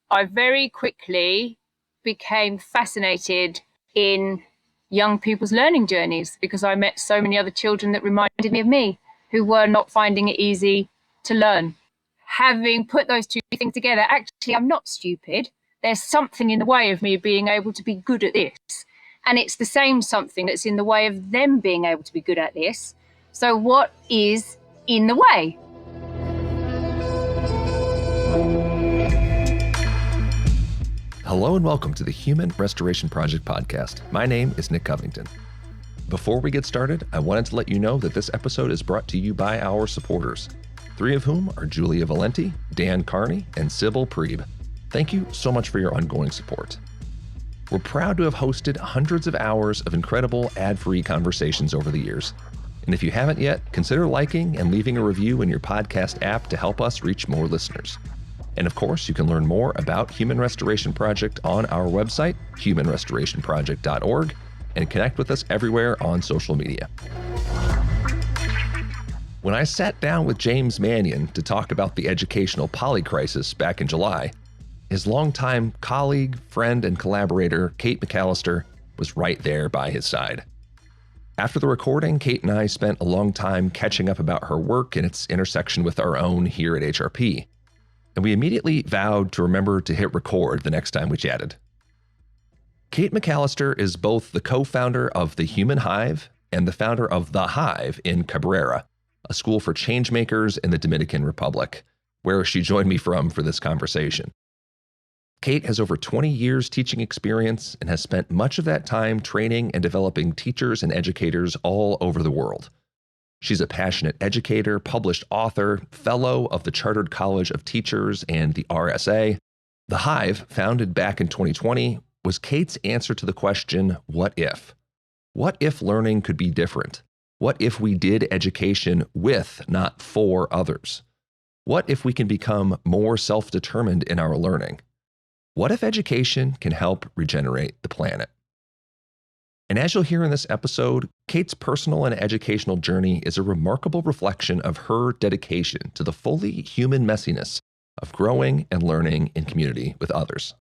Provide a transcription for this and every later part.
I very quickly became fascinated in young people's learning journeys because I met so many other children that reminded me of me who were not finding it easy to learn. Having put those two things together, actually, I'm not stupid. There's something in the way of me being able to be good at this. And it's the same something that's in the way of them being able to be good at this. So what is in the way? Hello and welcome to the Human Restoration Project podcast. My name is Nick Covington. Before we get started, I wanted to let you know that this episode is brought to you by our supporters, three of whom are Julia Valenti, Dan Carney, and Sybil Preeb. Thank you so much for your ongoing support. We're proud to have hosted hundreds of hours of incredible ad-free conversations over the years. And if you haven't yet, consider liking and leaving a review in your podcast app to help us reach more listeners. And of course, you can learn more about Human Restoration Project on our website, humanrestorationproject.org, and connect with us everywhere on social media. When I sat down with James Mannion to talk about the educational polycrisis back in July, his longtime colleague, friend, and collaborator, Kate McAllister, was right there by his side. After the recording, Kate and I spent a long time catching up about her work and its intersection with our own here at HRP. And we immediately vowed to remember to hit record the next time we chatted. Kate McAllister is both the co-founder of the Human Hive and the founder of The Hive in Cabrera, a school for ChangeMakers in the Dominican Republic, where she joined me from for this conversation. Kate has over 20 years teaching experience and has spent much of that time training and developing teachers and educators all over the world. She's a passionate educator, published author, fellow of the Chartered College of Teachers and the RSA. The Hive, founded back in 2020, was Kate's answer to the question, what if? What if learning could be different? What if we did education with, not for, others? What if we can become more self-determined in our learning? What if education can help regenerate the planet? And as you'll hear in this episode, Kate's personal and educational journey is a remarkable reflection of her dedication to the fully human messiness of growing and learning in community with others.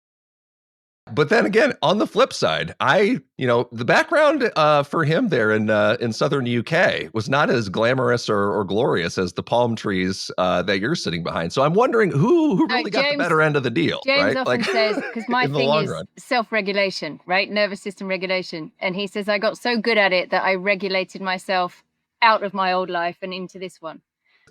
But then again, on the flip side, the background for him there in southern UK was not as glamorous or glorious as the palm trees that you're sitting behind. So I'm wondering who really got the better end of the deal, James right? often says, because my thing is self-regulation, right? Nervous system regulation. And he says, I got so good at it that I regulated myself out of my old life and into this one.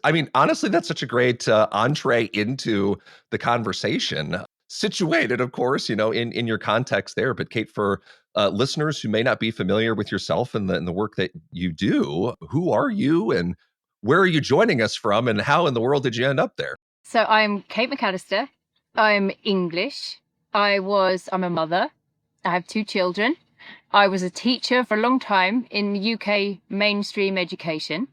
I mean, honestly, that's such a great entree into the conversation. Situated, of course, in your context there. But Kate, for listeners who may not be familiar with yourself and the work that you do, who are you and where are you joining us from and how in the world did you end up there? So I'm Kate McAllister. I'm English. I'm a mother. I have two children. I was a teacher for a long time in UK mainstream education.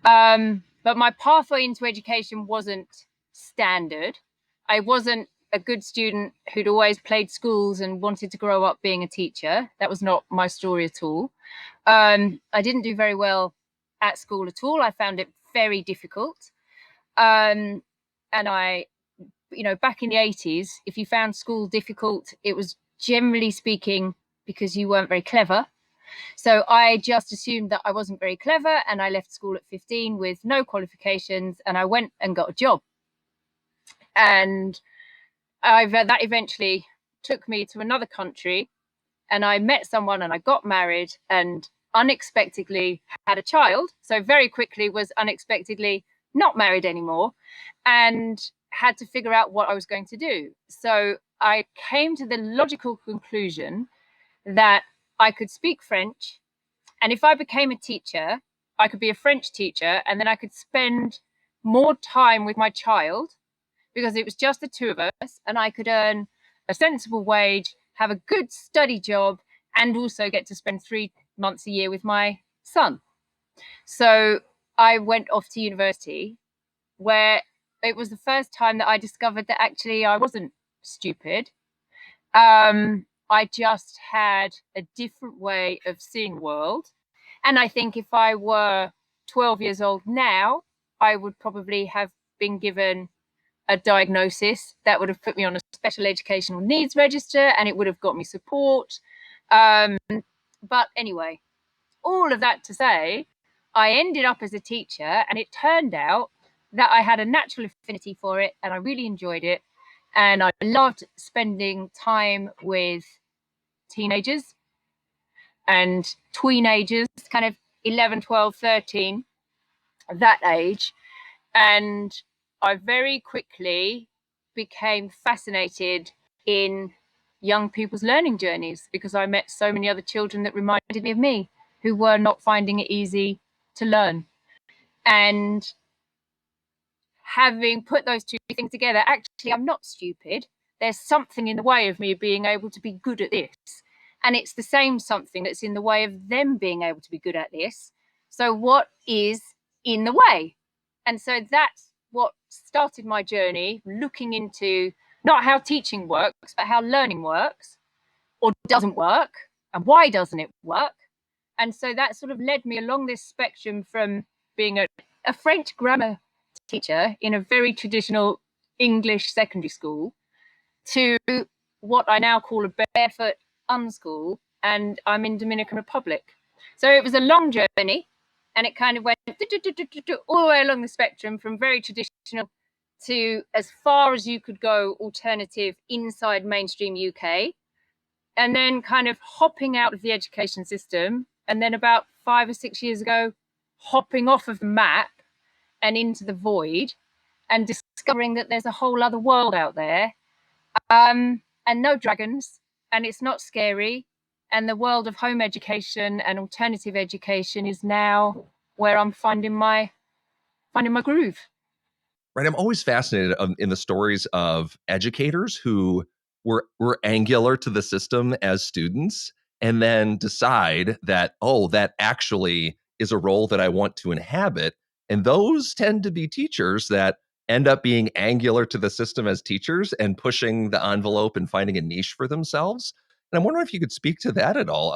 But my pathway into education wasn't standard. I wasn't a good student who'd always played schools and wanted to grow up being a teacher. That was not my story at all. I didn't do very well at school at all. I found it very difficult. And I, back in the 80s, if you found school difficult, it was generally speaking because you weren't very clever. So I just assumed that I wasn't very clever and I left school at 15 with no qualifications and I went and got a job. And that eventually took me to another country and I met someone and I got married and unexpectedly had a child. So very quickly was unexpectedly not married anymore and had to figure out what I was going to do. So I came to the logical conclusion that I could speak French. And if I became a teacher, I could be a French teacher and then I could spend more time with my child because it was just the two of us and I could earn a sensible wage, have a good study job, and also get to spend 3 months a year with my son. So I went off to university where it was the first time that I discovered that actually I wasn't stupid. I just had a different way of seeing the world. And I think if I were 12 years old now, I would probably have been given a diagnosis that would have put me on a special educational needs register, and it would have got me support. But anyway, all of that to say, I ended up as a teacher, and it turned out that I had a natural affinity for it, and I really enjoyed it. And I loved spending time with teenagers and tweenagers, kind of 11, 12, 13, that age. And I very quickly became fascinated in young people's learning journeys, because I met so many other children that reminded me of me, who were not finding it easy to learn. And having put those two things together, actually, I'm not stupid. There's something in the way of me being able to be good at this. And it's the same something that's in the way of them being able to be good at this. So what is in the way? And so that's what started my journey, looking into not how teaching works, but how learning works or doesn't work, and why doesn't it work? And so that sort of led me along this spectrum from being a French grammar teacher in a very traditional English secondary school to what I now call a barefoot unschool, and I'm in Dominican Republic. So it was a long journey, and it kind of went all the way along the spectrum from very traditional to as far as you could go alternative inside mainstream UK, and then kind of hopping out of the education system, and then about 5 or 6 years ago hopping off of the map and into the void, and discovering that there's a whole other world out there, and no dragons, and it's not scary, and the world of home education and alternative education is now where I'm finding my groove. Right. I'm always fascinated in the stories of educators who were angular to the system as students and then decide that, oh, that actually is a role that I want to inhabit. And those tend to be teachers that end up being angular to the system as teachers and pushing the envelope and finding a niche for themselves. And I'm wondering if you could speak to that at all.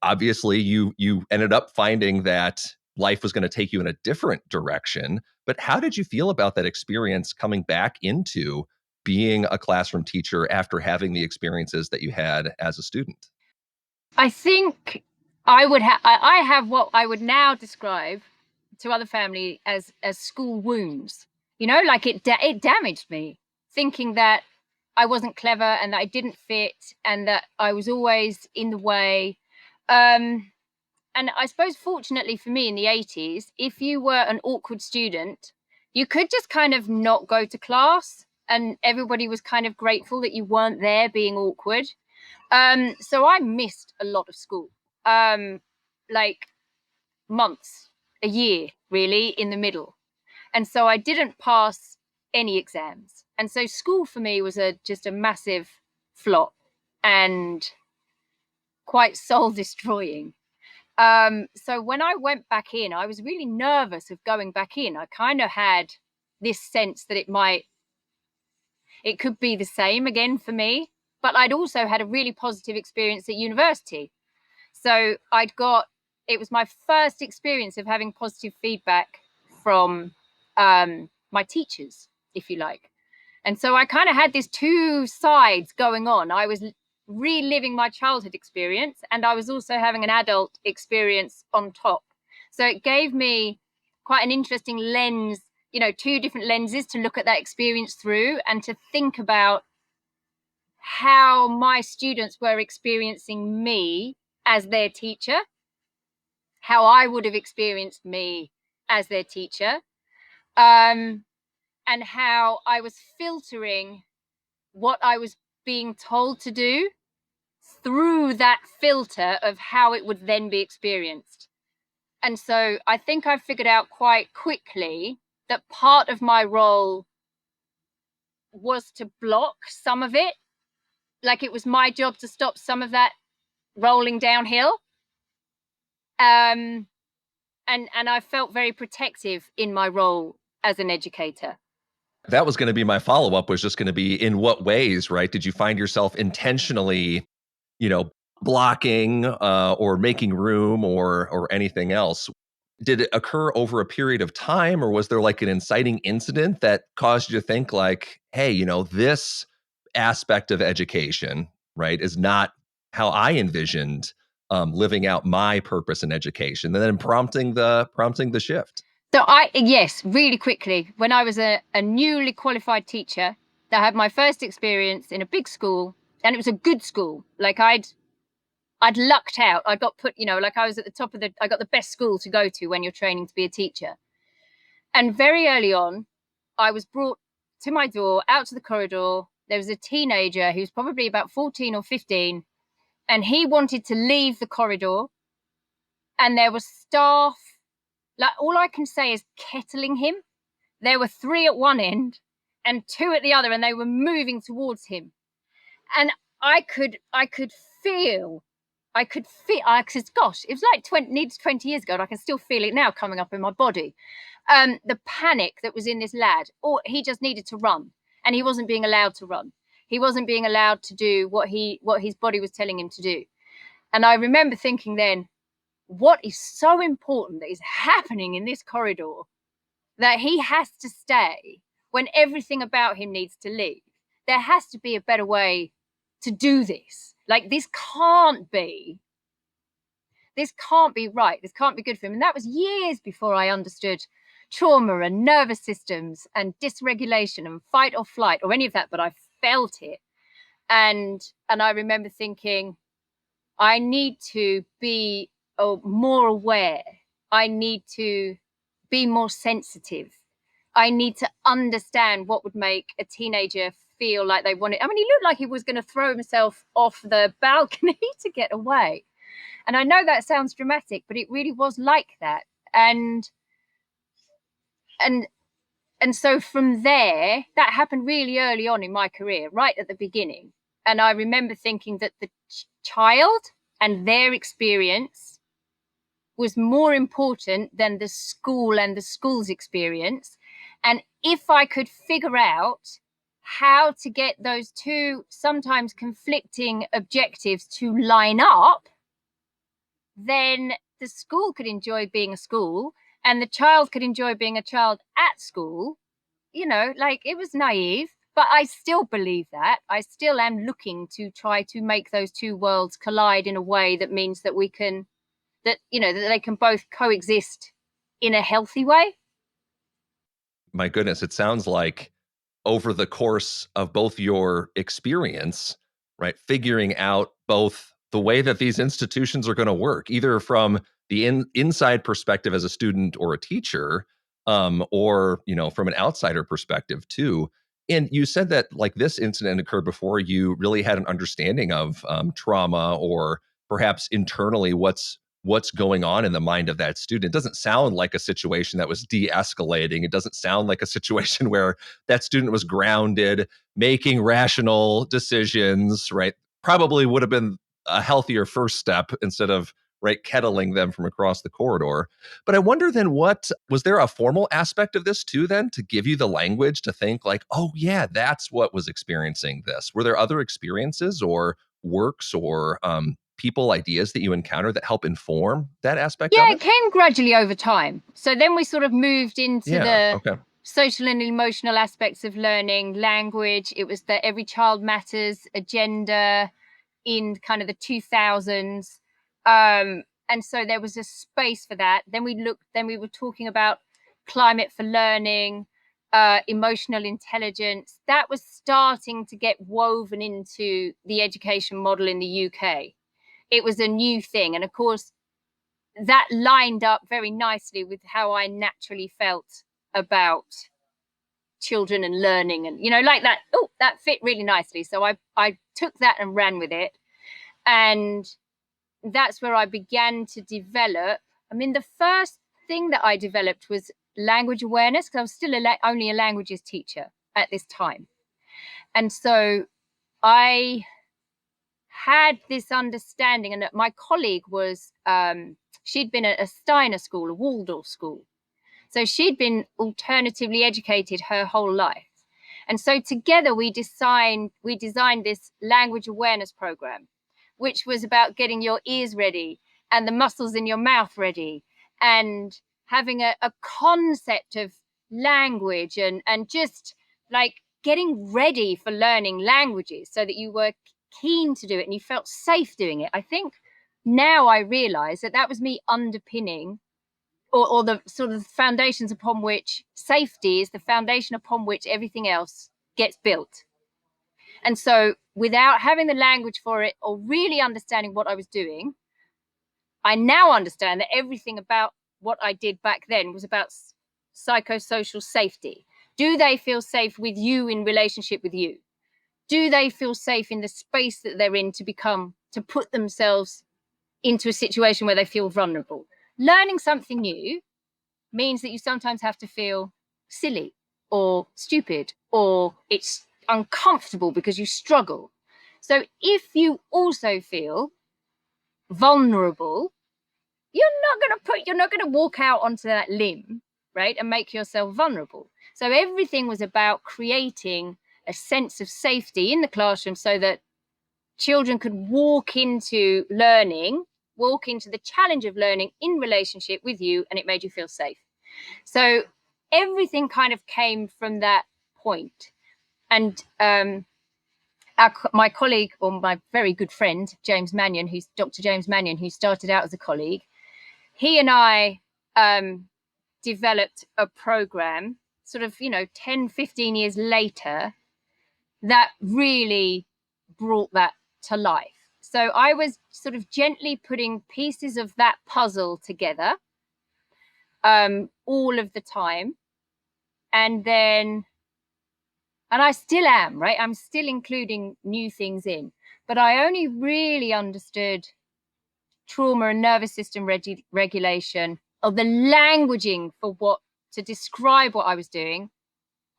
Obviously, you ended up finding that life was going to take you in a different direction. But how did you feel about that experience coming back into being a classroom teacher after having the experiences that you had as a student? I think I have what I would now describe to other family as school wounds. You know, like it damaged me, thinking that I wasn't clever and that I didn't fit and that I was always in the way. And I suppose, fortunately for me in the 80s, if you were an awkward student, you could just kind of not go to class, and everybody was kind of grateful that you weren't there being awkward. So I missed a lot of school, like months, a year, really, in the middle. And so I didn't pass any exams. And so school for me was just a massive flop and quite soul destroying. So when I went back in, I was really nervous of going back in. I kind of had this sense that it could be the same again for me, but I'd also had a really positive experience at university. So it was my first experience of having positive feedback from my teachers, if you like. And so I kind of had these two sides going on. I was reliving my childhood experience, and I was also having an adult experience on top. So it gave me quite an interesting lens, two different lenses to look at that experience through, and to think about how my students were experiencing me as their teacher, how I would have experienced me as their teacher, and how I was filtering what I was being told to do through that filter of how it would then be experienced. And so I think I figured out quite quickly that part of my role was to block some of it. Like, it was my job to stop some of that rolling downhill. And I felt very protective in my role as an educator. That was going to be my follow-up, was just going to be, in what ways, right? Did you find yourself intentionally, blocking or making room or anything else? did it occur over a period of time, or was there like an inciting incident that caused you to think like, hey, this aspect of education, right, is not how I envisioned living out my purpose in education, and then prompting the shift? So yes, really quickly, when I was a newly qualified teacher, I had my first experience in a big school, and it was a good school. Like I'd lucked out. I got put, like I was at the top of I got the best school to go to when you're training to be a teacher. And very early on, I was brought to my door, out to the corridor. There was a teenager who's probably about 14 or 15, and he wanted to leave the corridor. And there was staff, like all I can say is kettling him. There were 3 at one end and 2 at the other, and they were moving towards him. And I could feel, I said, gosh, it was like 20 years ago, and I can still feel it now coming up in my body. The panic that was in this lad, or he just needed to run, and he wasn't being allowed to run. He wasn't being allowed to do what his body was telling him to do. And I remember thinking then, what is so important that is happening in this corridor that he has to stay when everything about him needs to leave? There has to be a better way to do this. Like this can't be right. This can't be good for him. And that was years before I understood trauma and nervous systems and dysregulation and fight or flight or any of that, but I felt it. And I remember thinking, I need to be more aware. I need to be more sensitive. I need to understand what would make a teenager feel like they wanted. I mean, he looked like he was going to throw himself off the balcony to get away. And I know that sounds dramatic, but it really was like that. And so from there, that happened really early on in my career, right at the beginning. And I remember thinking that the child and their experience was more important than the school and the school's experience. And if I could figure out how to get those two sometimes conflicting objectives to line up, then the school could enjoy being a school and the child could enjoy being a child at school. Like it was naive, but I still believe that. I still am looking to try to make those two worlds collide in a way that means that that they can both coexist in a healthy way. My goodness, it sounds like over the course of both your experience, right, figuring out both the way that these institutions are going to work, either from the inside perspective as a student or a teacher, or from an outsider perspective too. And you said that like this incident occurred before you really had an understanding of trauma or perhaps internally what's going on in the mind of that student. It doesn't sound like a situation that was de-escalating. It doesn't sound like a situation where that student was grounded, making rational decisions, right? Probably would have been a healthier first step instead of kettling them from across the corridor. But I wonder then, what was there a formal aspect of this too then to give you the language to think like, oh yeah, that's what was experiencing this? Were there other experiences or works or people, ideas that you encounter that help inform that aspect of it? It came gradually over time. So then we sort of moved into the social and emotional aspects of learning, language. It was the Every Child Matters agenda in kind of the 2000s. And so there was a space for that. Then we were talking about climate for learning, emotional intelligence. That was starting to get woven into the education model in the UK. It was a new thing. And of course, that lined up very nicely with how I naturally felt about children and learning and, like that. Oh, that fit really nicely. So I took that and ran with it. And that's where I began to develop. I mean, the first thing that I developed was language awareness, because I was still only a languages teacher at this time. And so I had this understanding, and that my colleague was, she'd been at a Steiner school, a Waldorf school. So she'd been alternatively educated her whole life. And so together we designed this language awareness program, which was about getting your ears ready and the muscles in your mouth ready and having a concept of language and just like getting ready for learning languages so that you were keen to do it and you felt safe doing it. I think now I realize that that was me underpinning or the sort of foundations upon which safety is the foundation upon which everything else gets built. And so without having the language for it or really understanding what I was doing, I now understand that everything about what I did back then was about psychosocial safety. Do they feel safe with you in relationship with you? Do they feel safe in the space that they're in to put themselves into a situation where they feel vulnerable? Learning something new means that you sometimes have to feel silly or stupid or it's uncomfortable because you struggle. So if you also feel vulnerable, you're not going to walk out onto that limb, right, and make yourself vulnerable. So everything was about creating a sense of safety in the classroom so that children could walk into learning, walk into the challenge of learning in relationship with you, and it made you feel safe. So everything kind of came from that point. And my colleague, or my very good friend, James Mannion, who's Dr. James Mannion, who started out as a colleague, he and I developed a program sort of, 10, 15 years later that really brought that to life. So I was sort of gently putting pieces of that puzzle together all of the time. And I still am, right? I'm still including new things in, but I only really understood trauma and nervous system regulation, or the languaging for what to describe what I was doing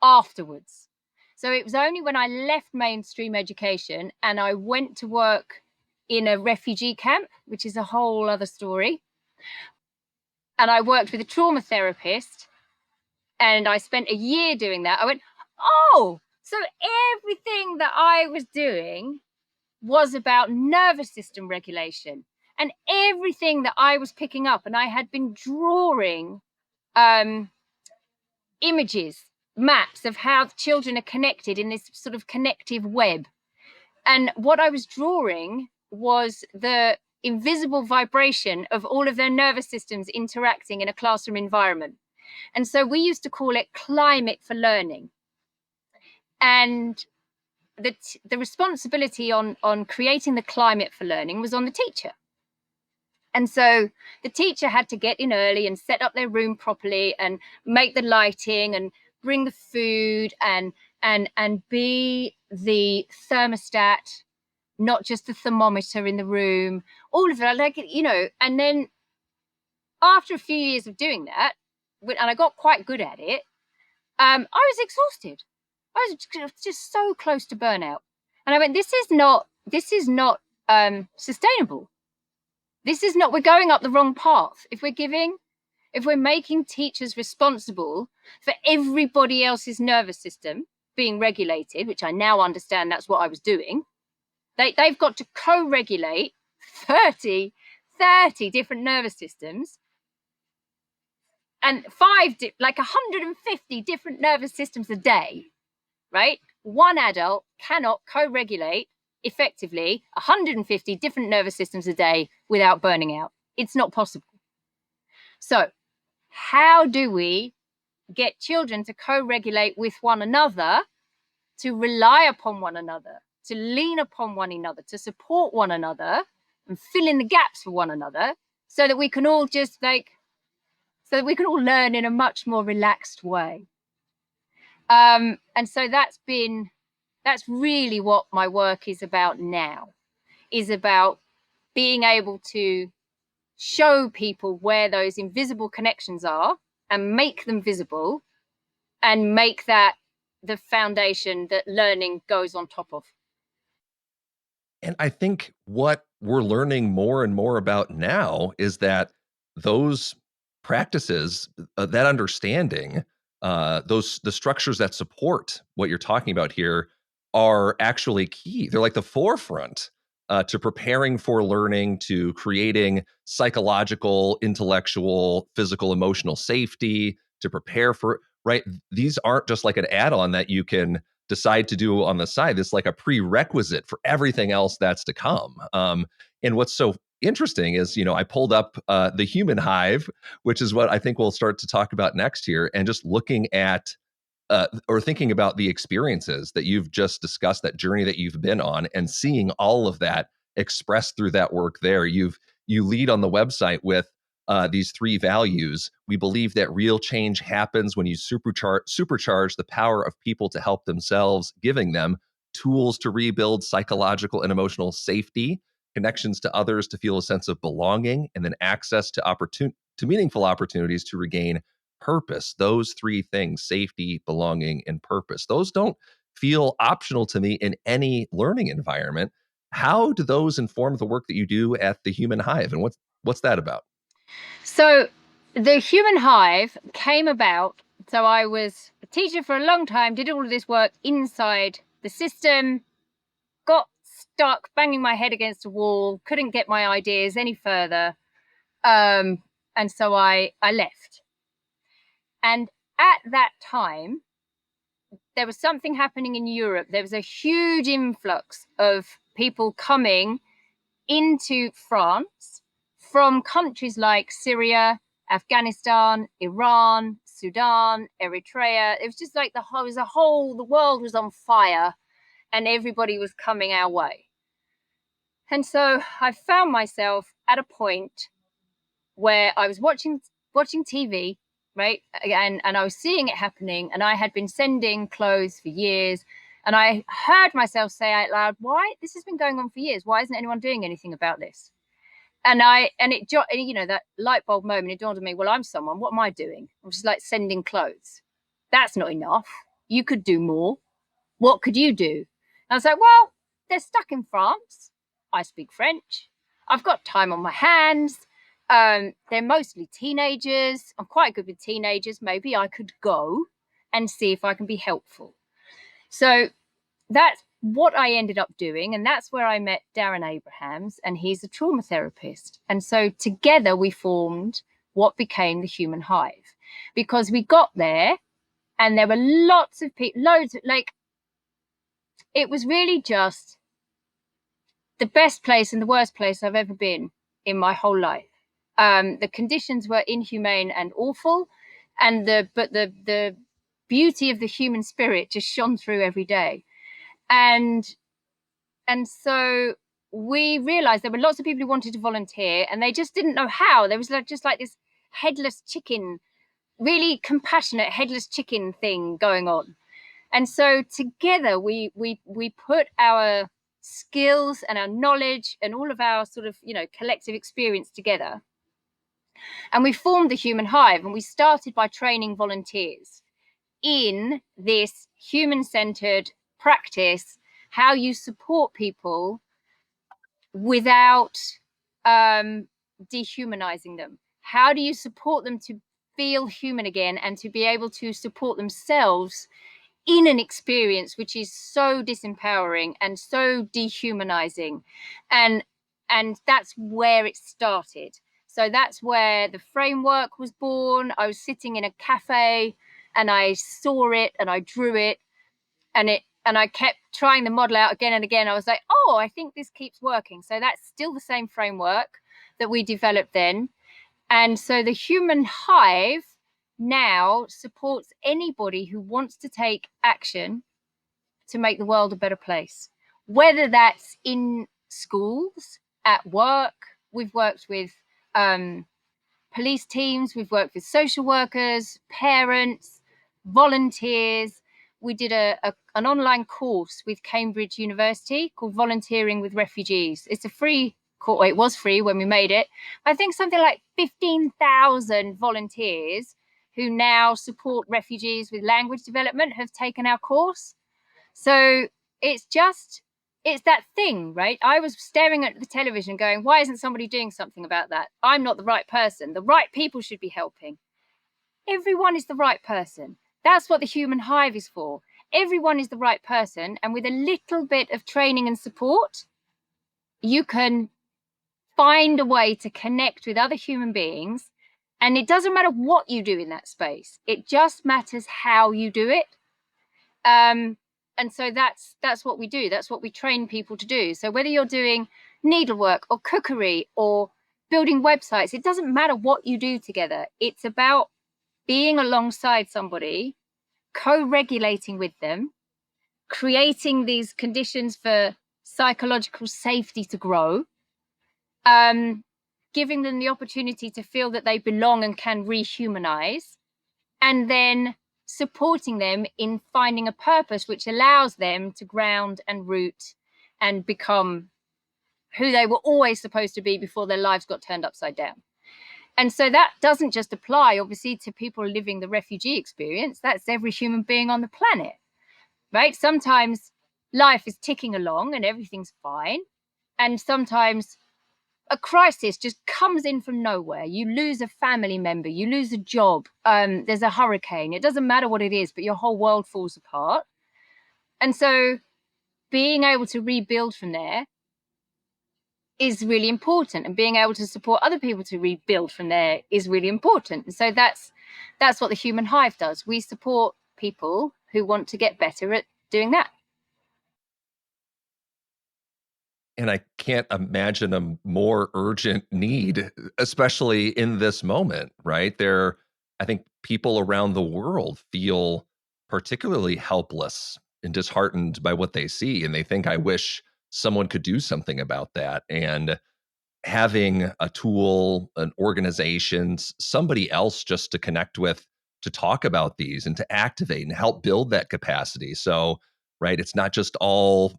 afterwards. So it was only when I left mainstream education and I went to work in a refugee camp, which is a whole other story. And I worked with a trauma therapist and I spent a year doing that. I went, oh, so everything that I was doing was about nervous system regulation. And everything that I was picking up, and I had been drawing images, maps of how children are connected in this sort of connective web. And what I was drawing was the invisible vibration of all of their nervous systems interacting in a classroom environment. And so we used to call it climate for learning. And the responsibility on creating the climate for learning was on the teacher. And so the teacher had to get in early and set up their room properly and make the lighting and bring the food and be the thermostat, not just the thermometer in the room, all of that, and then after a few years of doing that, and I got quite good at it, I was exhausted. I was just so close to burnout. And I went, this is not sustainable. This is not, we're going up the wrong path. If we're making teachers responsible for everybody else's nervous system being regulated, which I now understand that's what I was doing, they've got to co-regulate 30 different nervous systems and 150 different nervous systems a day, right? One adult cannot co-regulate effectively 150 different nervous systems a day without burning out. It's not possible. So how do we get children to co-regulate with one another, to rely upon one another, to lean upon one another, to support one another and fill in the gaps for one another so that we can all learn in a much more relaxed way. And so that's really what my work is about now, is about being able to show people where those invisible connections are and make them visible and make that the foundation that learning goes on top of. And I think what we're learning more and more about now is that those practices, that understanding, the structures that support what you're talking about here are actually key. They're like the forefront to preparing for learning, to creating psychological, intellectual, physical, emotional safety, to prepare for, right? These aren't just like an add-on that you can decide to do on the side. It's like a prerequisite for everything else that's to come. And what's so interesting is, I pulled up the Human Hive, which is what I think we'll start to talk about next here, and just looking at or thinking about the experiences that you've just discussed, that journey that you've been on, and seeing all of that expressed through that work there. You lead on the website with these 3 values. We believe that real change happens when you supercharge the power of people to help themselves, giving them tools to rebuild psychological and emotional safety, connections to others to feel a sense of belonging, and then access to meaningful opportunities to regain purpose. Those 3 things: safety, belonging, and purpose. Those don't feel optional to me in any learning environment. How do those inform the work that you do at the Human Hive, and what's that about? So the Human Hive came about. So I was a teacher for a long time, did all of this work inside the system, got stuck banging my head against a wall, couldn't get my ideas any further. And so I left. And at that time, there was something happening in Europe. There was a huge influx of people coming into France from countries like Syria, Afghanistan, Iran, Sudan, Eritrea. It was just like the world was on fire and everybody was coming our way. And so I found myself at a point where I was watching TV, right? And I was seeing it happening, and I had been sending clothes for years. And I heard myself say out loud, why? This has been going on for years. Why isn't anyone doing anything about this? And that light bulb moment, it dawned on me, well, I'm someone, what am I doing? I'm just like sending clothes. That's not enough. You could do more. What could you do? And I was like, well, they're stuck in France. I speak French. I've got time on my hands. They're mostly teenagers. I'm quite good with teenagers. Maybe I could go and see if I can be helpful. So that's what I ended up doing. And that's where I met Darren Abrahams, and he's a trauma therapist. And so together we formed what became the Human Hive, because we got there and there were lots of people, it was really just the best place and the worst place I've ever been in my whole life. The conditions were inhumane and awful, but the beauty of the human spirit just shone through every day. And so we realized there were lots of people who wanted to volunteer and they just didn't know how. There was just like this headless chicken, really compassionate headless chicken thing going on. And so together we put our skills and our knowledge and all of our sort of, collective experience together. And we formed the Human Hive, and we started by training volunteers in this human-centered practice, how you support people without dehumanizing them. How do you support them to feel human again and to be able to support themselves in an experience which is so disempowering and so dehumanizing? And that's where it started. So that's where the framework was born. I was sitting in a cafe and I saw it and I drew it, and I kept trying the model out again and again. I was like, oh, I think this keeps working. So that's still the same framework that we developed then. And so the Human Hive now supports anybody who wants to take action to make the world a better place, whether that's in schools, at work. We've worked with police teams, we've worked with social workers, parents, volunteers. We did an online course with Cambridge University called Volunteering with Refugees. It's a free course. It was free when we made it. I think something like 15,000 volunteers who now support refugees with language development have taken our course. So it's that thing, right? I was staring at the television going, why isn't somebody doing something about that? I'm not the right person. The right people should be helping. Everyone is the right person. That's what the Human Hive is for. Everyone is the right person. And with a little bit of training and support, you can find a way to connect with other human beings. And it doesn't matter what you do in that space. It just matters how you do it. And so that's what we do. That's what we train people to do. So whether you're doing needlework or cookery or building websites, it doesn't matter what you do together. It's about being alongside somebody, co-regulating with them, creating these conditions for psychological safety to grow, giving them the opportunity to feel that they belong and can rehumanize, and then supporting them in finding a purpose which allows them to ground and root and become who they were always supposed to be before their lives got turned upside down. And so that doesn't just apply, obviously, to people living the refugee experience. That's every human being on the planet, right? Sometimes life is ticking along and everything's fine. And sometimes a crisis just comes in from nowhere. You lose a family member, you lose a job, there's a hurricane. It doesn't matter what it is, but your whole world falls apart. And so being able to rebuild from there is really important, and being able to support other people to rebuild from there is really important. And so that's what the Human Hive does. We support people who want to get better at doing that. And I can't imagine a more urgent need, especially in this moment, right? I think people around the world feel particularly helpless and disheartened by what they see. And they think, I wish someone could do something about that. And having a tool, an organization, somebody else just to connect with, to talk about these and to activate and help build that capacity. So, right, it's not just all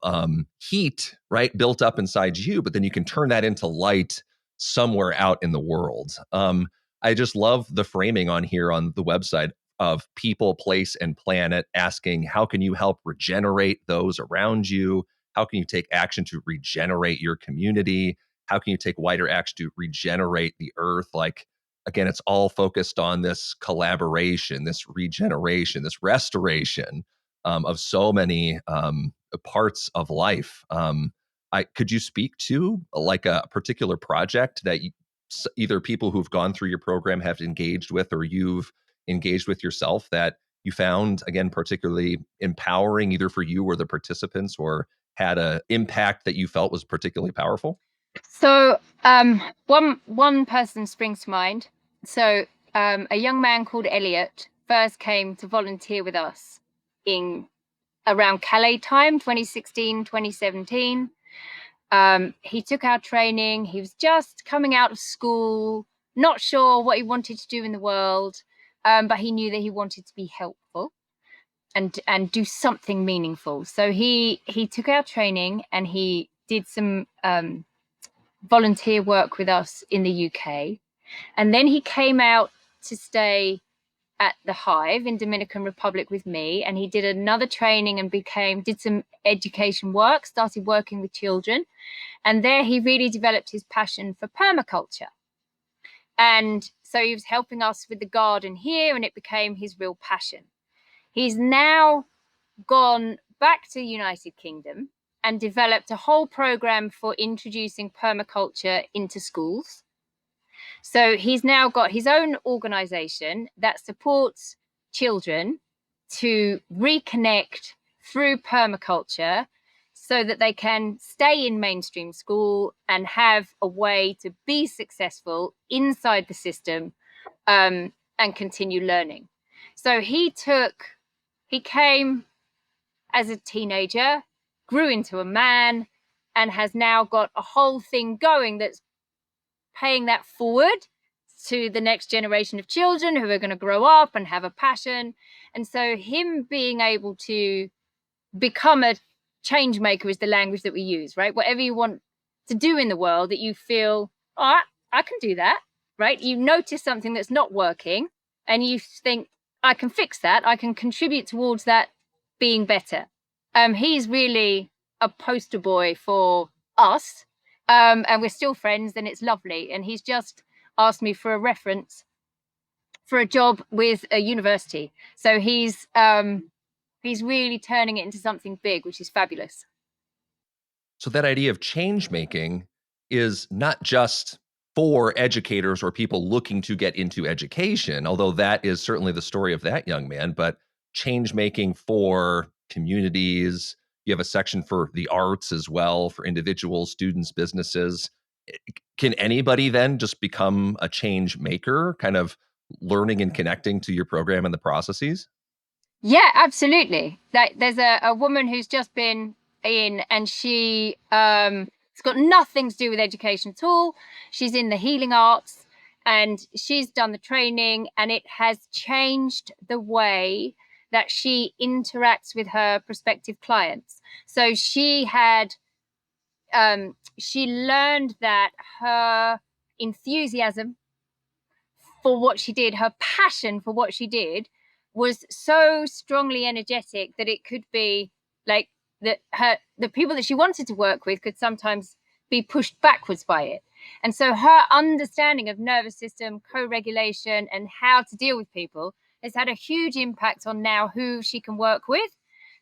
heat, right, built up inside you, but then you can turn that into light somewhere out in the world. I just love the framing on here on the website of people, place, and planet, asking how can you help regenerate those around you? How can you take action to regenerate your community? How can you take wider action to regenerate the earth? Like, again, it's all focused on this collaboration, this regeneration, this restoration of so many parts of life. Could you speak to like a particular project that either people who've gone through your program have engaged with, or you've engaged with yourself, that you found, again, particularly empowering either for you or the participants, or had an impact that you felt was particularly powerful? So one person springs to mind. So a young man called Elliot first came to volunteer with us in around Calais time, 2016, 2017. He took our training. He was just coming out of school, not sure what he wanted to do in the world, but he knew that he wanted to be helpful and do something meaningful. So he took our training and he did some volunteer work with us in the UK. And then he came out to stay at the Hive in Dominican Republic with me, and he did another training and did some education work, started working with children. And there he really developed his passion for permaculture. And so he was helping us with the garden here, and it became his real passion. He's now gone back to the United Kingdom and developed a whole program for introducing permaculture into schools. So he's now got his own organization that supports children to reconnect through permaculture so that they can stay in mainstream school and have a way to be successful inside the system, and continue learning. So he came as a teenager, grew into a man, and has now got a whole thing going that's paying that forward to the next generation of children who are going to grow up and have a passion. And so him being able to become a change maker is the language that we use, right? Whatever you want to do in the world that you feel, oh, I can do that, right? You notice something that's not working and you think, I can fix that. I can contribute towards that being better. He's really a poster boy for us, and we're still friends, and it's lovely. And he's just asked me for a reference for a job with a university. So he's really turning it into something big, which is fabulous. So that idea of change making is not just for educators or people looking to get into education, although that is certainly the story of that young man, but change making for communities. You have a section for the arts as well, for individuals, students, businesses. Can anybody then just become a change maker, kind of learning and connecting to your program and the processes? Yeah, absolutely. Like there's a woman who's just been in, and it's got nothing to do with education at all. She's in the healing arts, and she's done the training, and it has changed the way that she interacts with her prospective clients. So she learned that her enthusiasm for what she did, her passion for what she did, was so strongly energetic that it could be like the people that she wanted to work with could sometimes be pushed backwards by it. And so her understanding of nervous system, co-regulation, and how to deal with people has had a huge impact on now who she can work with.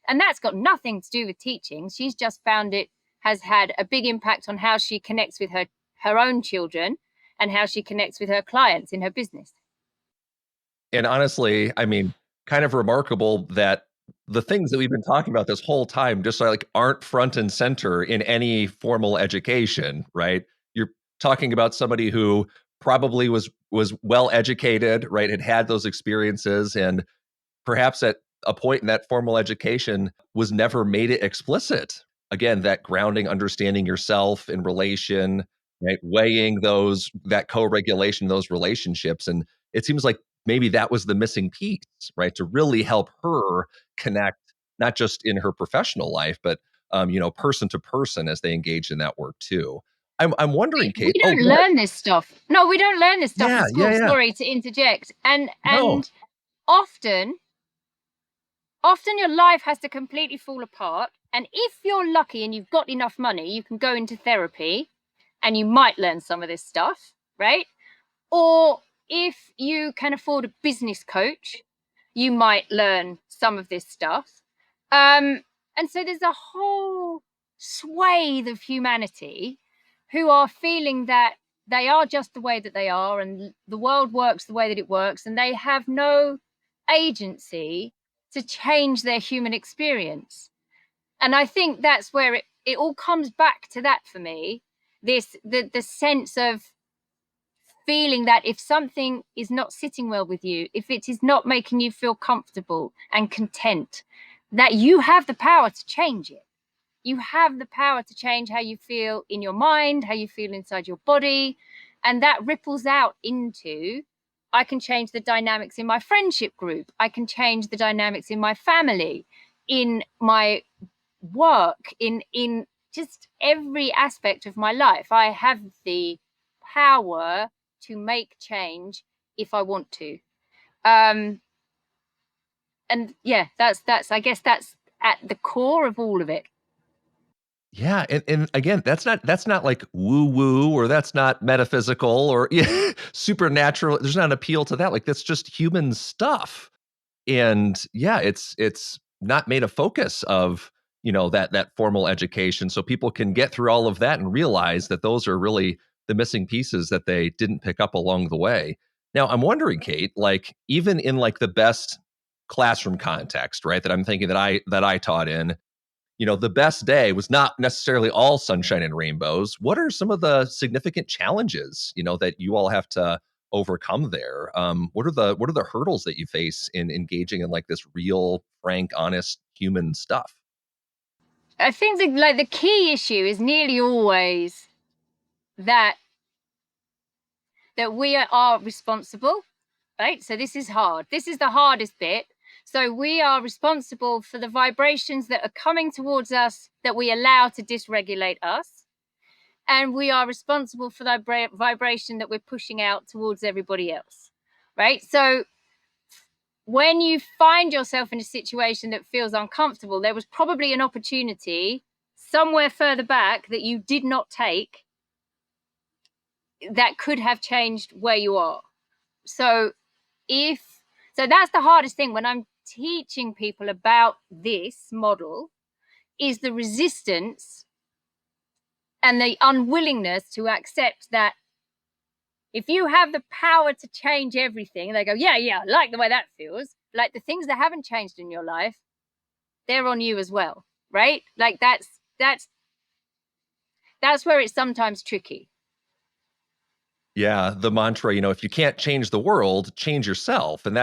And that's got nothing to do with teaching. She's just found it has had a big impact on how she connects with her own children and how she connects with her clients in her business. And honestly, I mean, kind of remarkable that the things that we've been talking about this whole time just like aren't front and center in any formal education, right? You're talking about somebody who probably was well educated, right? Had those experiences, and perhaps at a point in that formal education was never made it explicit. Again, that grounding, understanding yourself in relation, right? Weighing that co-regulation, those relationships. And it seems like maybe that was the missing piece, right? To really help her connect, not just in her professional life, but person to person as they engage in that work too. I'm wondering, We Kate. Oh, don't go ahead. learn this stuff. No, we don't learn this stuff Yeah, in yeah, school. yeah. Sorry to interject. And No. often often your life has to completely fall apart. And if you're lucky and you've got enough money, you can go into therapy and you might learn some of this stuff, right? Or if you can afford a business coach, you might learn some of this stuff. And so there's a whole swathe of humanity who are feeling that they are just the way that they are, and the world works the way that it works, and they have no agency to change their human experience. And I think that's where it all comes back to that for me. The sense of feeling that if something is not sitting well with you, if it is not making you feel comfortable and content, that you have the power to change it. You have the power to change how you feel in your mind, how you feel inside your body. And that ripples out into, I can change the dynamics in my friendship group. I can change the dynamics in my family, in my work, in just every aspect of my life. I have the power to make change if I want to. And yeah, that's I guess that's at the core of all of it. Yeah, and again, that's not like woo woo, or that's not metaphysical or supernatural. There's not an appeal to that. Like that's just human stuff. And yeah, it's not made a focus of, that formal education, so people can get through all of that and realize that those are really the missing pieces that they didn't pick up along the way. Now, I'm wondering, Kate, like even in like the best classroom context, right, that I'm thinking that I taught in, the best day was not necessarily all sunshine and rainbows. What are some of the significant challenges, that you all have to overcome there? What are the hurdles that you face in engaging in like this real, frank, honest human stuff? I think the key issue is nearly always that we are responsible, right? So this is hard. This is the hardest bit. So we are responsible for the vibrations that are coming towards us that we allow to dysregulate us. And we are responsible for the vibration that we're pushing out towards everybody else, right? So when you find yourself in a situation that feels uncomfortable, there was probably an opportunity somewhere further back that you did not take that could have changed where you are. So that's the hardest thing when I'm teaching people about this model, is the resistance and the unwillingness to accept that if you have the power to change everything, they go, yeah, I like the way that feels. Like the things that haven't changed in your life, they're on you as well, right? Like that's where it's sometimes tricky. Yeah, the mantra, if you can't change the world, change yourself. And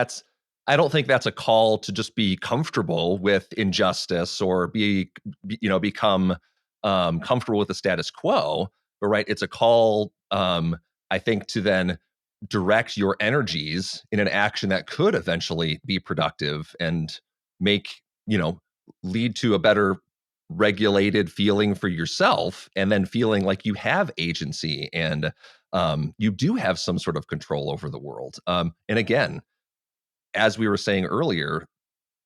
I don't think that's a call to just be comfortable with injustice or become comfortable with the status quo. But right, it's a call, I think, to then direct your energies in an action that could eventually be productive and make, lead to a better regulated feeling for yourself, and then feeling like you have agency and you do have some sort of control over the world. And again, as we were saying earlier,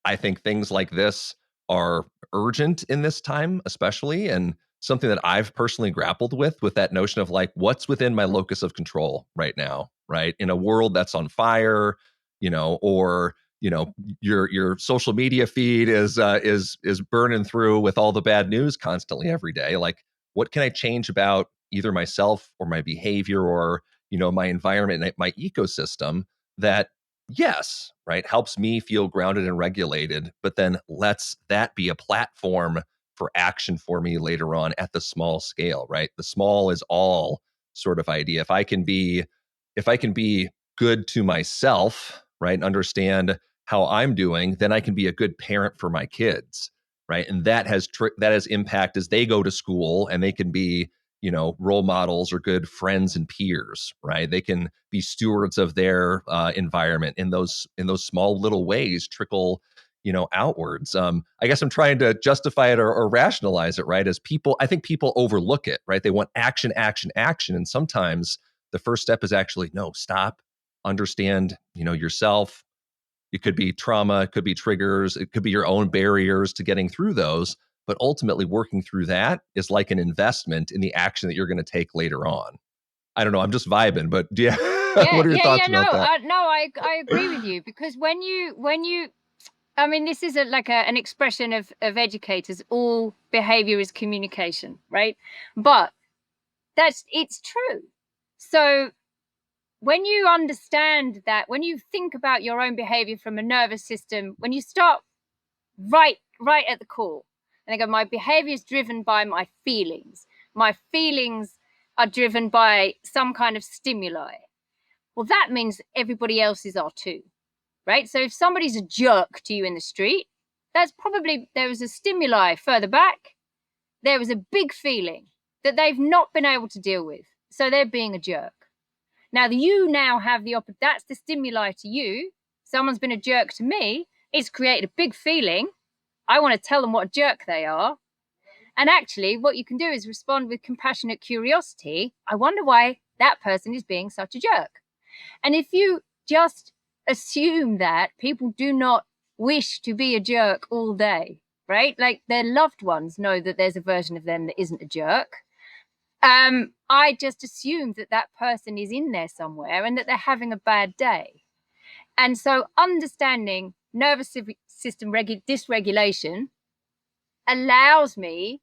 I think things like this are urgent in this time, especially, and something that I've personally grappled with that notion of like, what's within my locus of control right now, right? In a world that's on fire, or your social media feed is burning through with all the bad news constantly every day. Like, what can I change about either myself or my behavior or my environment and my ecosystem that, yes, right, helps me feel grounded and regulated, but then lets that be a platform for action for me later on at the small scale, right? The small is all sort of idea. If I can be good to myself, right, and understand how I'm doing, then I can be a good parent for my kids, right? And that has impact as they go to school, and they can be role models or good friends and peers, right? They can be stewards of their environment in those small little ways, trickle outwards. I guess I'm trying to justify it or rationalize it, right? As people, I think people overlook it, right? They want action, action, action, and sometimes the first step is actually, no, stop, understand yourself. It could be trauma, it could be triggers, it could be your own barriers to getting through those. But ultimately, working through that is like an investment in the action that you're going to take later on. I don't know. I'm just vibing, but what are your thoughts about that? No, I agree with you, because when you, I mean, this is an expression of educators. All behavior is communication, right? But it's true. So when you understand that, when you think about your own behavior from a nervous system, when you start right at the core, and I go, my behavior is driven by my feelings. My feelings are driven by some kind of stimuli. Well, that means everybody else's are too, right? So if somebody's a jerk to you in the street, that's probably, there was a stimuli further back. There was a big feeling that they've not been able to deal with. So they're being a jerk. Now, you now have that's the stimuli to you. Someone's been a jerk to me. It's created a big feeling. I want to tell them what a jerk they are. And actually, what you can do is respond with compassionate curiosity. I wonder why that person is being such a jerk. And if you just assume that people do not wish to be a jerk all day, right? Like their loved ones know that there's a version of them that isn't a jerk. I just assume that person is in there somewhere and that they're having a bad day. And so understanding nervous system dysregulation allows me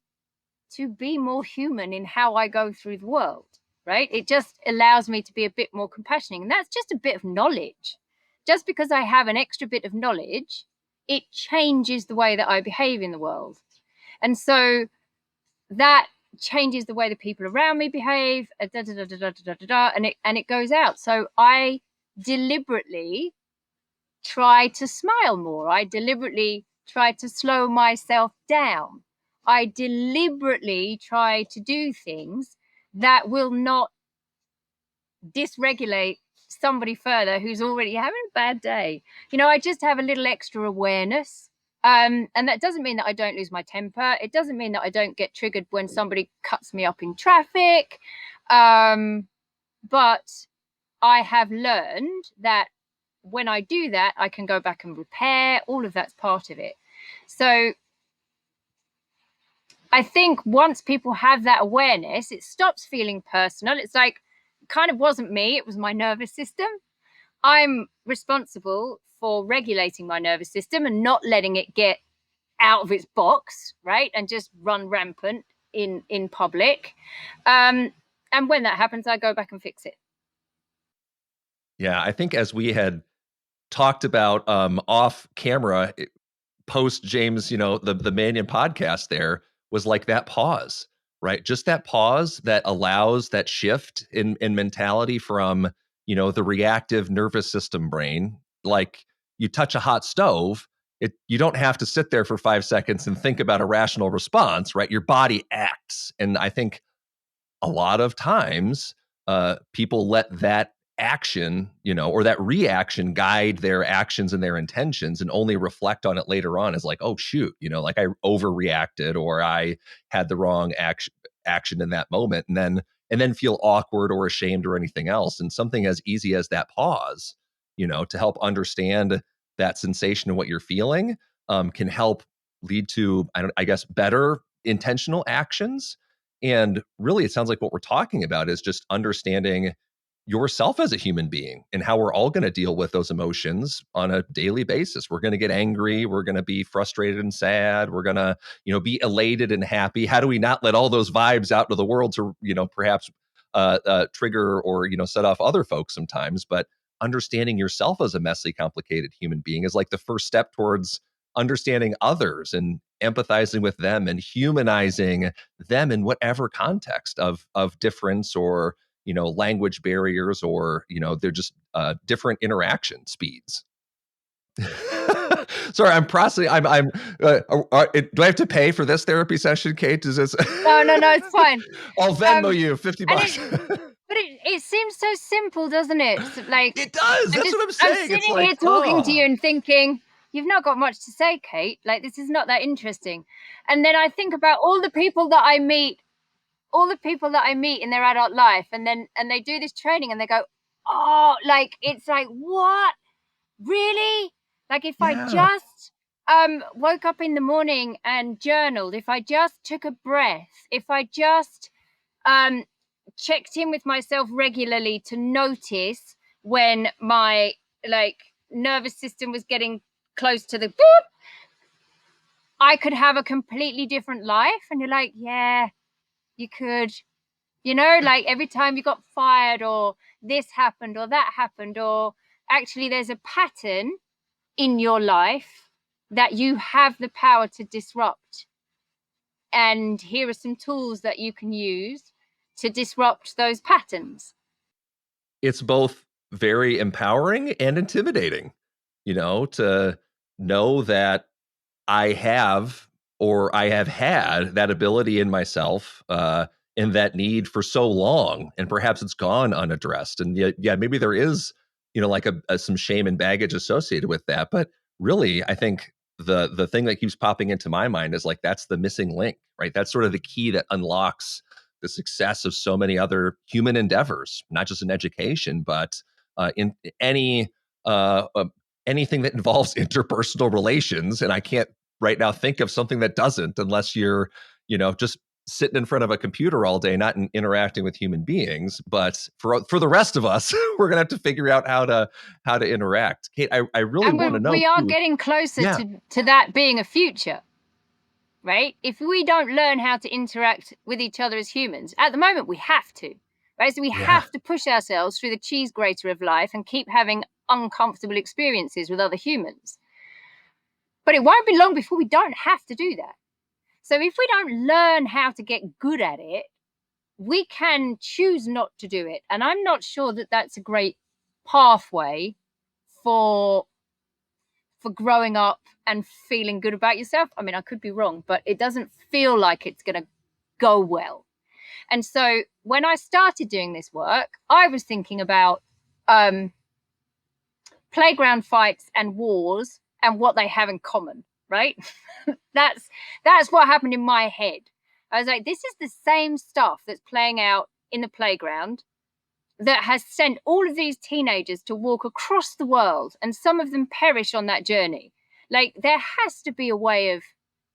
to be more human in how I go through the world, right? It just allows me to be a bit more compassionate. And that's just a bit of knowledge. Just because I have an extra bit of knowledge, it changes the way that I behave in the world. And so that changes the way the people around me behave, and it goes out. So I deliberately try to smile more. I deliberately try to slow myself down. I deliberately try to do things that will not dysregulate somebody further who's already having a bad day. I just have a little extra awareness. And that doesn't mean that I don't lose my temper. It doesn't mean that I don't get triggered when somebody cuts me up in traffic. But I have learned that when I do that, I can go back and repair. All of that's part of it. So I think once people have that awareness, it stops feeling personal. It's like, it kind of wasn't me, it was my nervous system. I'm responsible for regulating my nervous system and not letting it get out of its box, right? And just run rampant. in public. And when that happens, I go back and fix it. Yeah, I think as we had talked about off camera, post James, the Mannion podcast there was like that pause, right? Just that pause that allows that shift in mentality from, the reactive nervous system brain. Like you touch a hot stove, you don't have to sit there for 5 seconds and think about a rational response, right? Your body acts. And I think a lot of times people let that action, or that reaction guide their actions and their intentions and only reflect on it later on as like, oh, shoot, like I overreacted or I had the wrong action in that moment. And then feel awkward or ashamed or anything else. And something as easy as that pause, to help understand that sensation and what you're feeling can help lead to, I guess, better intentional actions. And really, it sounds like what we're talking about is just understanding yourself as a human being and how we're all going to deal with those emotions on a daily basis. We're going to get angry. We're going to be frustrated and sad. We're going to, be elated and happy. How do we not let all those vibes out into the world to, perhaps trigger or, set off other folks sometimes? But understanding yourself as a messy, complicated human being is like the first step towards understanding others and empathizing with them and humanizing them in whatever context of difference or language barriers or they're just different interaction speeds. Sorry, I'm processing. Do I have to pay for this therapy session, Kate? Is this? No, it's fine. I'll Venmo you $50. But it seems so simple, doesn't it? Like it does. That's what I'm saying. I'm sitting here talking to you and thinking, you've not got much to say, Kate. Like, this is not that interesting. And then I think about all the people that I meet in their adult life, and they do this training and they go, oh, like, it's like, what? Really? Like, if I just woke up in the morning and journaled, if I just took a breath, if I just checked in with myself regularly to notice when my nervous system was getting close to the boop, I could have a completely different life. And you're like, yeah, you could, like every time you got fired or this happened or that happened, or actually there's a pattern in your life that you have the power to disrupt. And here are some tools that you can use to disrupt those patterns. It's both very empowering and intimidating, to know that I have had that ability in myself and that need for so long, and perhaps it's gone unaddressed. And yeah, maybe there is, like some shame and baggage associated with that. But really, I think the thing that keeps popping into my mind is like, that's the missing link, right? That's sort of the key that unlocks the success of so many other human endeavors, not just in education, but in anything that involves interpersonal relations. And I can't right now think of something that doesn't, unless you're, just sitting in front of a computer all day, not interacting with human beings. But for the rest of us, we're gonna have to figure out how to interact. Kate, I really want to know. We are getting closer to that being a future, right? If we don't learn how to interact with each other as humans, at the moment we have to, right? So we have to push ourselves through the cheese grater of life and keep having uncomfortable experiences with other humans. But it won't be long before we don't have to do that. So if we don't learn how to get good at it, we can choose not to do it. And I'm not sure that that's a great pathway for growing up and feeling good about yourself. I mean, I could be wrong, but it doesn't feel like it's going to go well. And so when I started doing this work, I was thinking about playground fights and wars and what they have in common, right? That's what happened in my head. I was like, this is the same stuff that's playing out in the playground that has sent all of these teenagers to walk across the world, and some of them perish on that journey. Like, there has to be a way of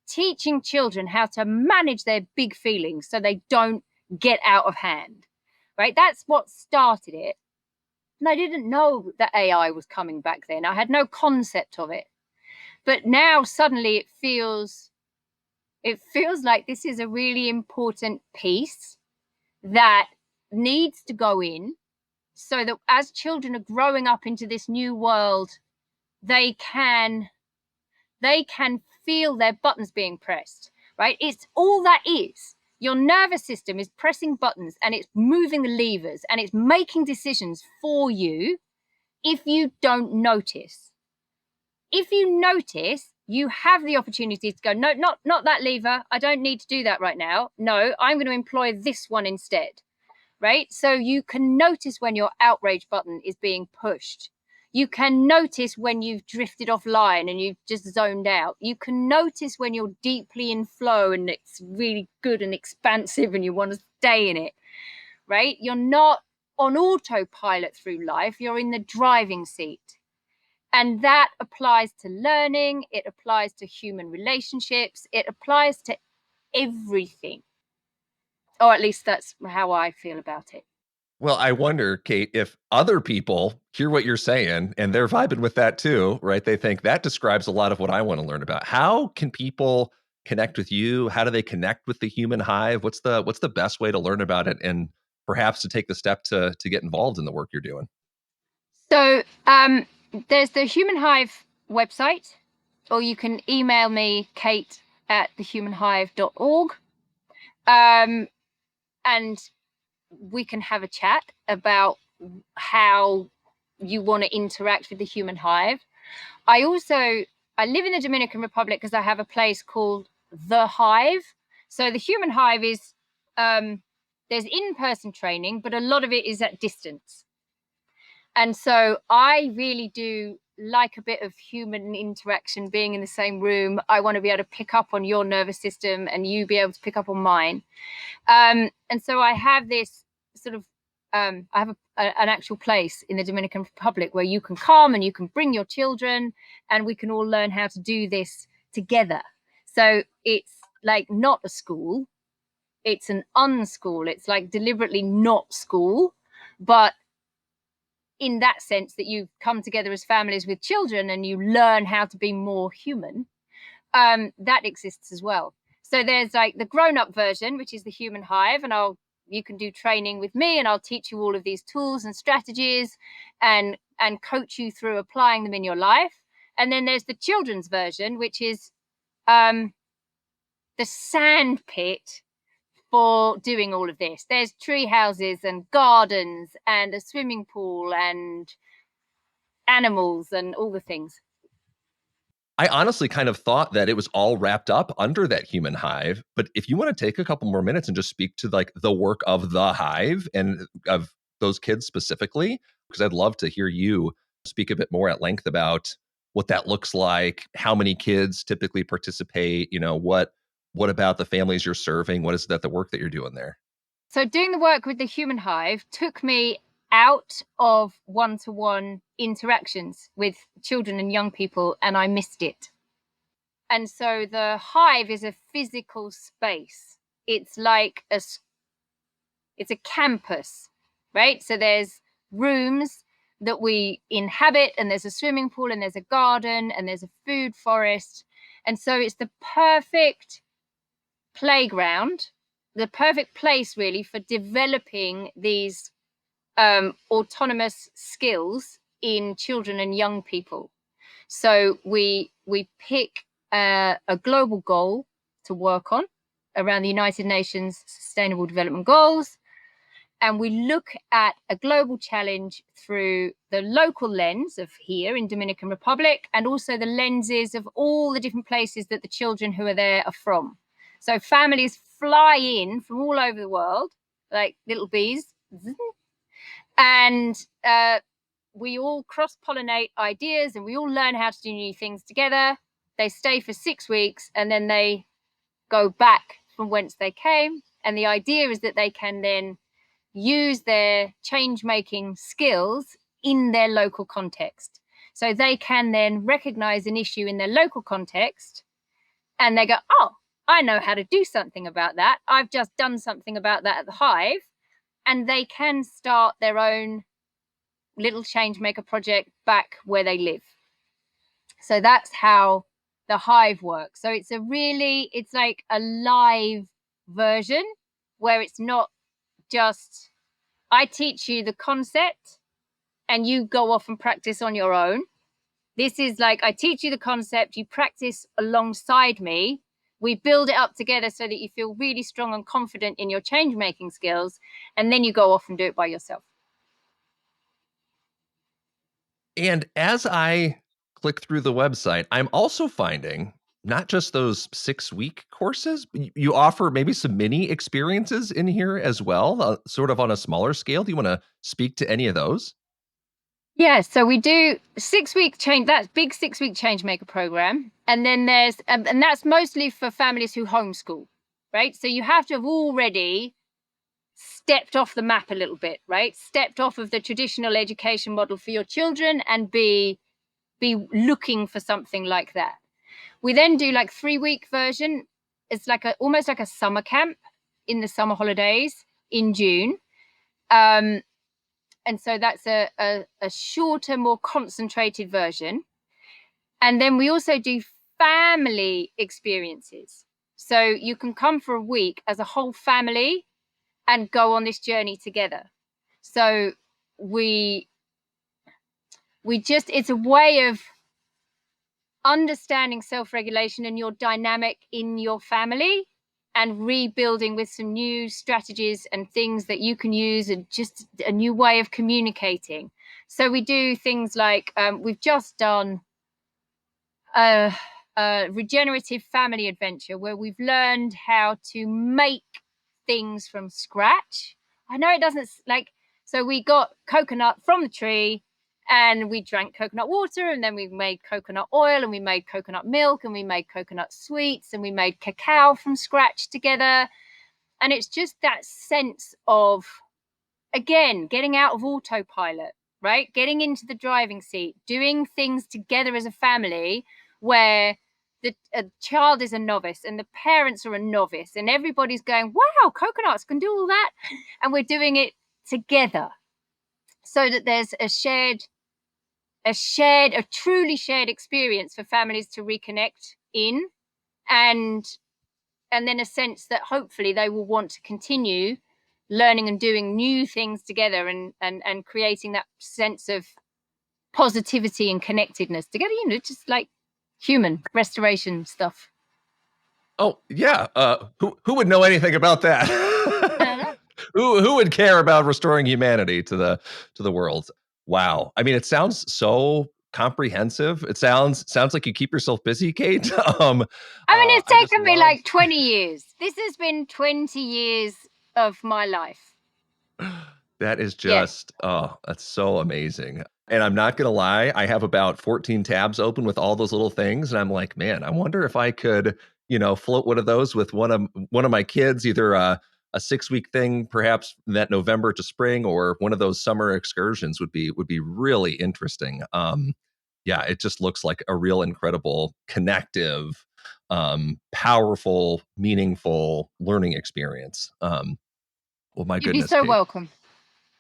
teaching children how to manage their big feelings so they don't get out of hand, right? That's what started it. And I didn't know that AI was coming back then. I had no concept of it. But now suddenly it feels It feels like this is a really important piece that needs to go in so that as children are growing up into this new world, they can feel their buttons being pressed, right? It's all that is. Your nervous system is pressing buttons and it's moving the levers and it's making decisions for you if you don't notice. If you notice, you have the opportunity to go, no, not that lever. I don't need to do that right now. No, I'm going to employ this one instead, right? So you can notice when your outrage button is being pushed. You can notice when you've drifted offline and you've just zoned out. You can notice when you're deeply in flow and it's really good and expansive and you want to stay in it, right? You're not on autopilot through life. You're in the driving seat. And that applies to learning. It applies to human relationships. It applies to everything. Or at least that's how I feel about it. Well, I wonder, Kate, if other people hear what you're saying and they're vibing with that too, right? They think that describes a lot of what I want to learn about. How can people connect with you? How do they connect with the Human Hive? What's the best way to learn about it and perhaps to take the step to get involved in the work you're doing? So there's the Human Hive website, or you can email me, kate@thehumanhive.org. And we can have a chat about how you want to interact with the Human Hive. I live in the Dominican Republic because I have a place called The Hive. So the Human Hive is, there's in-person training, but a lot of it is at distance. And so I really do like a bit of human interaction, being in the same room. I want to be able to pick up on your nervous system and you be able to pick up on mine. And so I have this sort of, I have an actual place in the Dominican Republic where you can come and you can bring your children and we can all learn how to do this together. So it's like not a school, it's an unschool. It's like deliberately not school, but in that sense that you come together as families with children and you learn how to be more human, that exists as well. So there's like the grown-up version, which is the Human Hive, and you can do training with me and I'll teach you all of these tools and strategies and coach you through applying them in your life. And then there's the children's version, which is the sand pit for doing all of this. There's tree houses and gardens and a swimming pool and animals and all the things. I honestly kind of thought that it was all wrapped up under that Human Hive. But if you want to take a couple more minutes and just speak to like the work of the Hive and of those kids specifically, because I'd love to hear you speak a bit more at length about what that looks like, how many kids typically participate, what about the families you're serving? What is that the work that you're doing there? So doing the work with the Human Hive took me out of one-to-one interactions with children and young people, and I missed it. And so the hive is a physical space. It's like it's a campus, right? So there's rooms that we inhabit, and there's a swimming pool, and there's a garden, and there's a food forest. And so it's the perfect playground, the perfect place really for developing these autonomous skills in children and young people. So we pick a global goal to work on around the United Nations Sustainable Development Goals, and we look at a global challenge through the local lens of here in Dominican Republic, and also the lenses of all the different places that the children who are there are from. So families fly in from all over the world, like little bees, and we all cross-pollinate ideas and we all learn how to do new things together. They stay for 6 weeks and then they go back from whence they came. And the idea is that they can then use their change-making skills in their local context. So they can then recognize an issue in their local context and they go, oh, I know how to do something about that. I've just done something about that at the Hive. And they can start their own little change maker project back where they live. So that's how the Hive works. So it's like a live version where it's not just, I teach you the concept and you go off and practice on your own. This is like, I teach you the concept, you practice alongside me. We build it up together so that you feel really strong and confident in your change making skills. And then you go off and do it by yourself. And as I click through the website, I'm also finding not just those 6-week courses, but you offer maybe some mini experiences in here as well, sort of on a smaller scale. Do you want to speak to any of those? Yeah, so we do 6-week change, that big 6-week change maker program. And then there's, and that's mostly for families who homeschool, right? So you have to have already stepped off the map a little bit, right? Stepped off of the traditional education model for your children and be looking for something like that. We then do like 3-week version. It's like almost like a summer camp in the summer holidays in June. And so that's a shorter, more concentrated version. And then we also do family experiences. So you can come for a week as a whole family and go on this journey together. So we just, it's a way of understanding self-regulation and your dynamic in your family and rebuilding with some new strategies and things that you can use and just a new way of communicating. So we do things like we've just done a regenerative family adventure where we've learned how to make things from scratch. I know it doesn't like, so we got coconut from the tree and we drank coconut water, and then we made coconut oil, and we made coconut milk, and we made coconut sweets, and we made cacao from scratch together. And it's just that sense of, again, getting out of autopilot, right? Getting into the driving seat, doing things together as a family where a child is a novice and the parents are a novice and everybody's going, wow, coconuts can do all that. And we're doing it together so that there's a truly shared experience for families to reconnect in, and then a sense that hopefully they will want to continue learning and doing new things together and creating that sense of positivity and connectedness together, just like human restoration stuff. Oh, yeah. Who would know anything about that? Who would care about restoring humanity to the world? Wow. I mean, it sounds so comprehensive. It sounds like you keep yourself busy, Kate. I mean, it's taken me like 20 years. This has been 20 years of my life. That is just, that's so amazing. And I'm not going to lie, I have about 14 tabs open with all those little things. And I'm like, man, I wonder if I could, float one of those with one of my kids, either a 6-week thing, perhaps that November to spring, or one of those summer excursions would be really interesting. Yeah, it just looks like a real incredible, connective, powerful, meaningful learning experience. Well, my goodness. You'd be so Kate. welcome.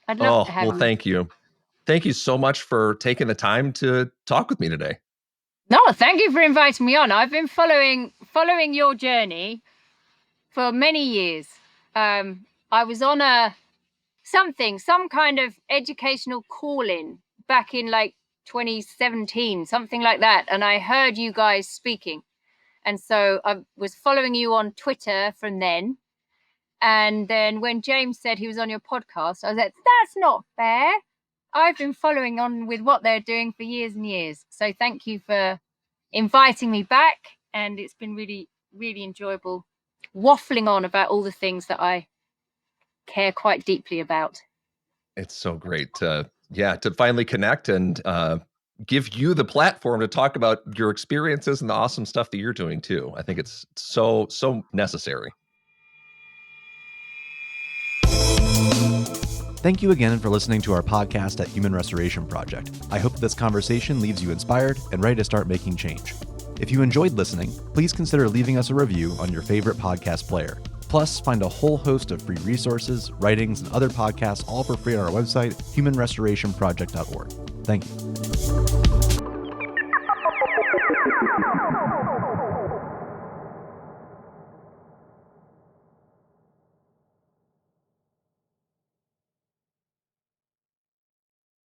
I'd love to have you. Well, thank you. Thank you so much for taking the time to talk with me today. No, thank you for inviting me on. I've been following your journey for many years. I was on some kind of educational call-in back in like 2017, something like that. And I heard you guys speaking. And so I was following you on Twitter from then. And then when James said he was on your podcast, I was like, that's not fair. I've been following on with what they're doing for years and years. So thank you for inviting me back. And it's been really, really enjoyable waffling on about all the things that I care quite deeply about. It's so great to finally connect and give you the platform to talk about your experiences and the awesome stuff that you're doing too. I think it's so necessary. Thank you again for listening to our podcast at Human Restoration Project. I hope this conversation leaves you inspired and ready to start making change. If you enjoyed listening, please consider leaving us a review on your favorite podcast player. Plus, find a whole host of free resources, writings, and other podcasts all for free on our website, humanrestorationproject.org. Thank you.